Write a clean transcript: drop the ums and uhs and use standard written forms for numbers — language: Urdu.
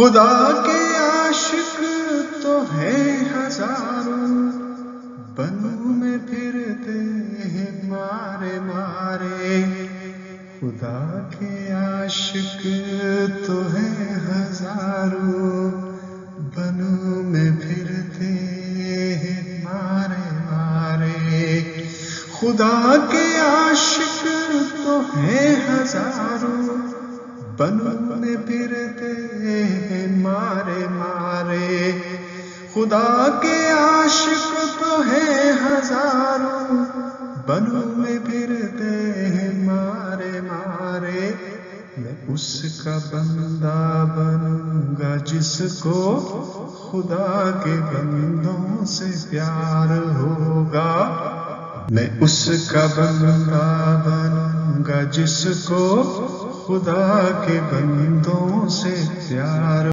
خدا کے عاشق تو ہے ہزاروں، بنوں میں پھرتے ہیں مارے مارے۔ خدا کے عاشق تو ہے ہزاروں، بنوں میں پھرتے ہیں مارے مارے۔ خدا کے عاشق تو ہے ہزاروں، بنوں میں پھرتے ہیں مارے مارے۔ خدا کے عاشق تو ہے ہزاروں، بنوں میں پھرتے ہیں مارے مارے۔ میں اس کا بندہ بنوں گا جس کو خدا کے بندوں سے پیار ہوگا۔ میں اس کا بندہ بنوں گا جس کو خدا کے بندوں سے پیار